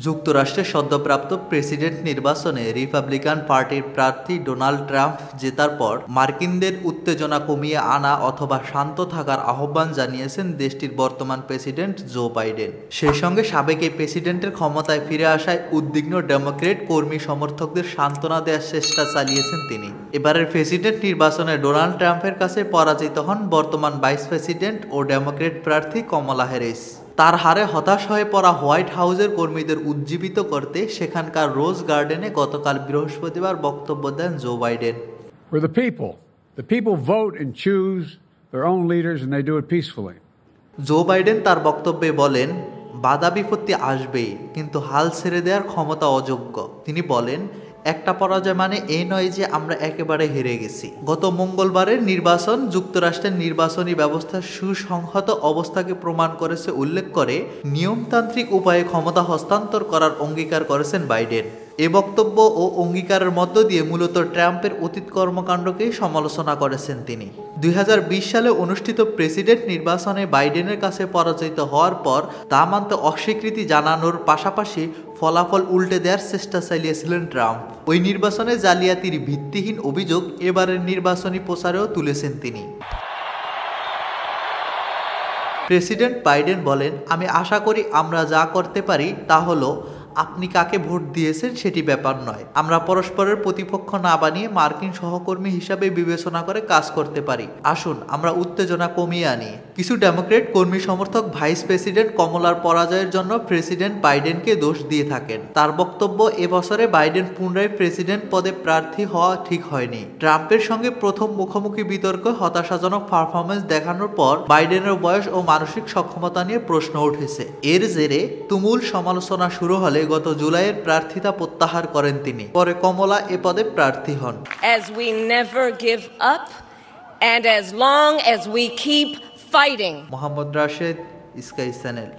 যুক্তরাষ্ট্রের সদ্যপ্রাপ্ত প্রেসিডেন্ট নির্বাচনে রিপাবলিকান পার্টির প্রার্থী ডোনাল্ড ট্রাম্প জেতার পর মার্কিনদের উত্তেজনা কমিয়ে আনা অথবা শান্ত থাকার আহ্বান জানিয়েছেন দেশটির বর্তমান প্রেসিডেন্ট জো বাইডেন। সেই সঙ্গে সাবেক এই প্রেসিডেন্টের ক্ষমতায় ফিরে আসায় উদ্বিগ্ন ডেমোক্রেট কর্মী সমর্থকদের সান্ত্বনা দেওয়ার চেষ্টা চালিয়েছেন তিনি। এবারের প্রেসিডেন্ট নির্বাচনে ডোনাল্ড ট্রাম্পের কাছে পরাজিত হন বর্তমান ভাইস প্রেসিডেন্ট ও ডেমোক্রেট প্রার্থী কমলা হ্যারিস। তার হারে হতাশ হয়ে পড়া হোয়াইট হাউসের কর্মীদের উজ্জীবিত করতে সেখানকার রোজ গার্ডেনে গতকাল বৃহস্পতিবার বক্তব্য দেন Joe Biden. The people vote and choose their own leaders and they do it peacefully. Joe Biden তার বক্তব্যে বলেন, বাধা বিপত্তি আসবেই, কিন্তু হাল ছেড়ে দেওয়ার ক্ষমতা অযোগ্য। তিনি বলেন, একটা পরাজয় মানে এই নয় যে আমরা একেবারে হেরে গেছি। গত মঙ্গলবারের নির্বাচন যুক্তরাষ্ট্রের নির্বাচনী ব্যবস্থার সুসংহত অবস্থাকে প্রমাণ করেছে উল্লেখ করে নিয়মতান্ত্রিক উপায়ে ক্ষমতা হস্তান্তর করার অঙ্গীকার করেছেন বাইডেন। এ বক্তব্য ও অঙ্গীকারের মধ্য দিয়ে মূলত ট্রাম্পের অতীত কর্মকাণ্ডকেই সমালোচনা করেছেন তিনি। 2020 সালে অনুষ্ঠিত প্রেসিডেন্ট নির্বাচনে বাইডেনের কাছে পরাজিত হওয়ার পর তা মানতে অস্বীকৃতি জানানোর পাশাপাশি ফলাফল উল্টে দেওয়ার চেষ্টা চালিয়েছিলেন ট্রাম্প। ওই নির্বাচনে জালিয়াতির ভিত্তিহীন অভিযোগ এবারের নির্বাচনী প্রচারেও তুলেছেন তিনি। প্রেসিডেন্ট বাইডেন বলেন, আমি আশা করি আমরা যা করতে পারি তা হলো আপনি কাকে ভোট দিয়েছেন সেটি ব্যাপার নয়। আমরা পরস্পরের প্রতিপক্ষ না বানিয়ে মার্কিন সহকর্মী হিসাবে বিবেচনা করে কাজ করতে পারি। আসুন আমরা উত্তেজনা কমিয়ে আনি। কিছু ডেমোক্রেট কর্মী সমর্থক ভাইস প্রেসিডেন্ট কমলার পরাজয়ের জন্য প্রেসিডেন্ট বাইডেনকে দোষ দিয়ে থাকেন। তার বক্তব্য, এবছরে বাইডেন পুনরায় প্রেসিডেন্ট পদে প্রার্থী হওয়া ঠিক হয়নি। ট্রাম্পের সঙ্গে প্রথম মুখোমুখি বিতর্কে হতাশাজনক পারফরমেন্স দেখানোর পর বাইডেনের বয়স ও মানসিক সক্ষমতা নিয়ে প্রশ্ন উঠেছে। এর জেরে তুমুল সমালোচনা শুরু হলে গত জুলাইয়ের প্রার্থিতা প্রত্যাহার করেন তিনি। পরে কমলা এ পদে প্রার্থী হন। As we never give up and as long as we keep fighting. Mohammad Rashed, sky channel.